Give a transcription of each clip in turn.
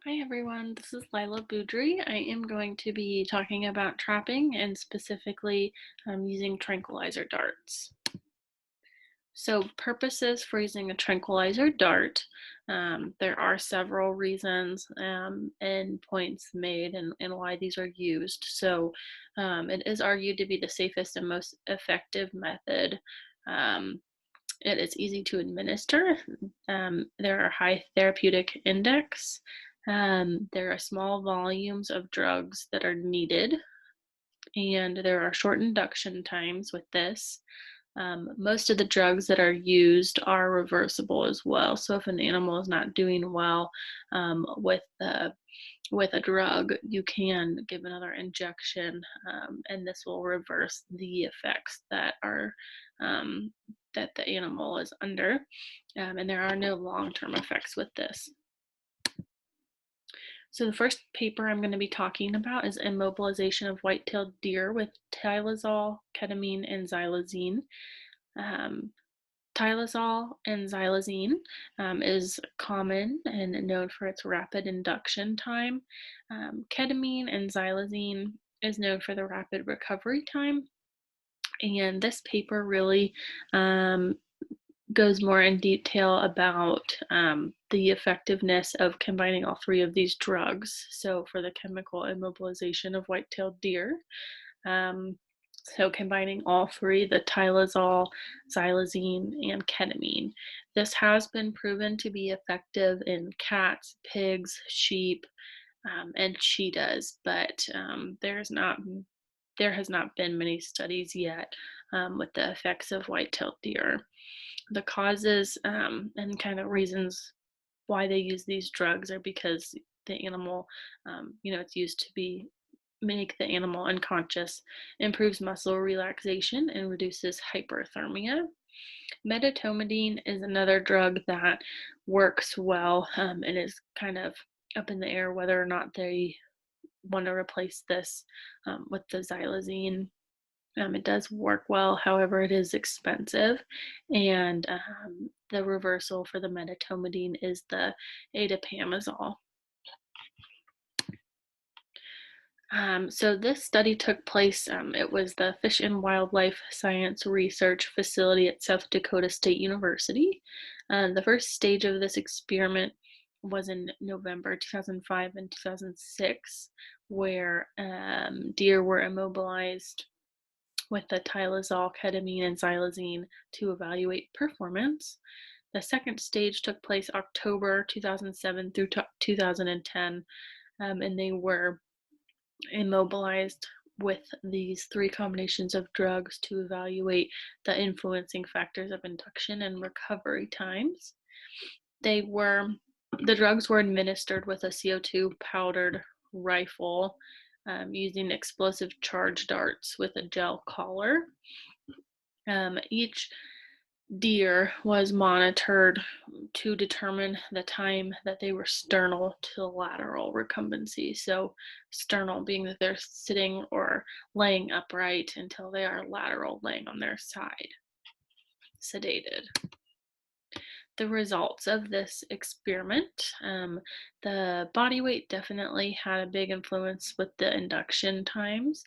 Hi everyone, this is Lila Boudry. I am going to be talking about trapping and specifically using tranquilizer darts. So purposes for using a tranquilizer dart, there are several reasons and points made and why these are used. So it is argued to be the safest and most effective method. Um, it is easy to administer. There are high therapeutic index. There are small volumes of drugs that are needed, and there are short induction times with this. Most of the drugs that are used are reversible as well. So if an animal is not doing well with a drug, you can give another injection, and this will reverse the effects um, that the animal is under. And there are no long-term effects with this. So the first paper I'm going to be talking about is immobilization of white-tailed deer with tilazol, ketamine, and xylazine. Um, Tilazol and xylazine is common and known for its rapid induction time. Ketamine and xylazine is known for the rapid recovery time. And this paper really um, goes more in detail about the effectiveness of combining all three of these drugs. So, for the chemical immobilization of white-tailed deer, um, so combining all three, the tilazol, xylazine, and ketamine. This has been proven to be effective in cats, pigs, sheep, and cheetahs, but there has not been many studies yet with the effects of white-tailed deer. The causes and kind of reasons why they use these drugs are because the animal, it's used to be make the animal unconscious, improves muscle relaxation, and reduces hyperthermia. Medetomidine is another drug that works well and is kind of up in the air whether or not they want to replace this with the xylazine. It does work well, however, it is expensive, and the reversal for the medetomidine is the adipamazole. So this study took place, it was the Fish and Wildlife Science Research Facility at South Dakota State University. The first stage of this experiment was in November 2005 and 2006, where deer were immobilized with the tilazol, ketamine, and xylazine to evaluate performance. The second stage took place October 2007 through 2010, and they were immobilized with these three combinations of drugs to evaluate the influencing factors of induction and recovery times. They were the drugs were administered with a CO2 powdered rifle using explosive charge darts with a gel collar. Each deer was monitored to determine the time that they were sternal to lateral recumbency. So, sternal being that they're sitting or laying upright until they are lateral, laying on their side, sedated. The results of this experiment, the body weight definitely had a big influence with the induction times.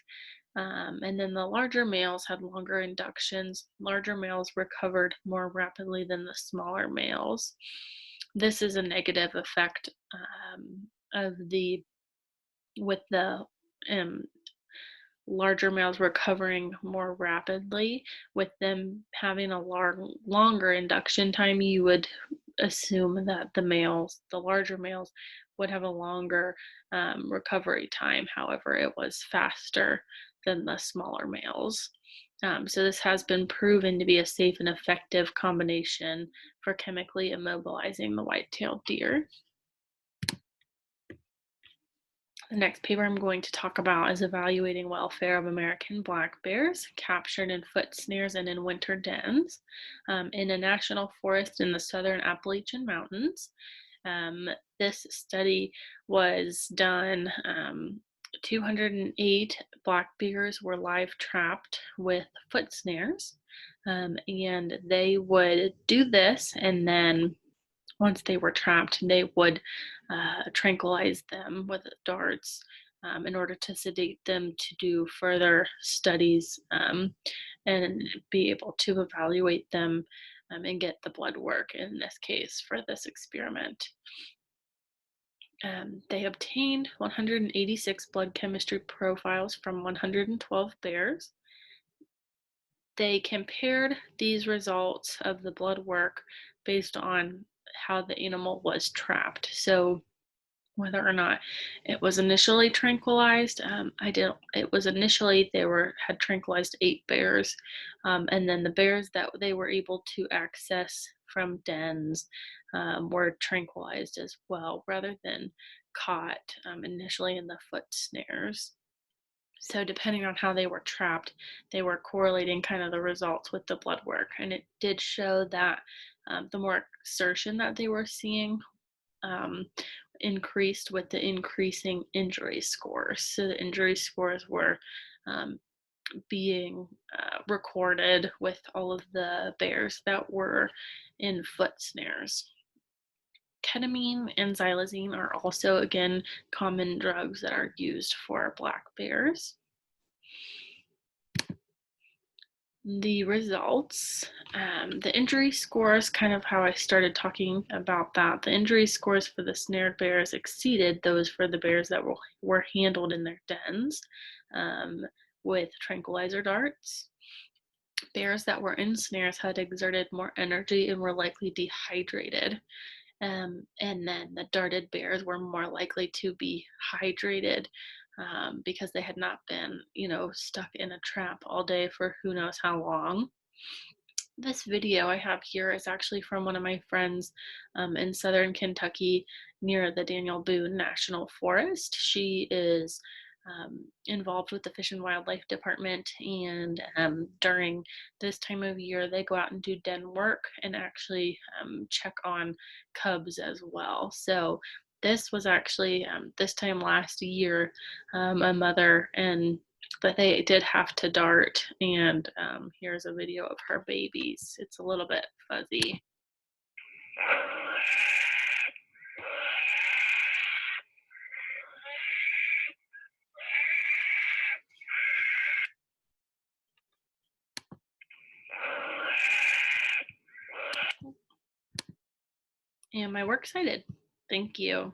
And then the larger males had longer inductions. Larger males recovered more rapidly than the smaller males. This is a negative effect of the with the um, larger males recovering more rapidly. With them having a longer induction time, you would assume that the larger males, would have a longer recovery time. However, it was faster than the smaller males. So this has been proven to be a safe and effective combination for chemically immobilizing the white-tailed deer. The next paper I'm going to talk about is evaluating welfare of American black bears captured in foot snares and in winter dens in a national forest in the southern Appalachian Mountains. This study was done. 208 black bears were live trapped with foot snares, and they would do this, and then once they were trapped, they would tranquilize them with darts in order to sedate them to do further studies and be able to evaluate them and get the blood work in this case for this experiment. They obtained 186 blood chemistry profiles from 112 bears. They compared these results of the blood work based on how the animal was trapped. So whether or not it was initially tranquilized, I didn't. It was initially they were had tranquilized 8 bears, and then the bears that they were able to access from dens were tranquilized as well, rather than caught initially in the foot snares. So depending on how they were trapped, they were correlating kind of the results with the blood work, and it did show that the more exertion that they were seeing um, increased with the increasing injury scores. So the injury scores were um, being recorded with all of the bears that were in foot snares. Ketamine and xylazine are also, again, common drugs that are used for black bears. The results, the injury scores, kind of how I started talking about that. The injury scores for the snared bears exceeded those for the bears that were handled in their dens um, with tranquilizer darts. Bears that were in snares had exerted more energy and were likely dehydrated. And then the darted bears were more likely to be hydrated because they had not been, stuck in a trap all day for who knows how long. This video I have here is actually from one of my friends in southern Kentucky near the Daniel Boone National Forest. She is involved with the Fish and Wildlife Department, and during this time of year, they go out and do den work and actually check on cubs as well. So this was actually this time last year, a mother and but they did have to dart, and here's a video of her babies. It's a little bit fuzzy. And my work cited. Thank you.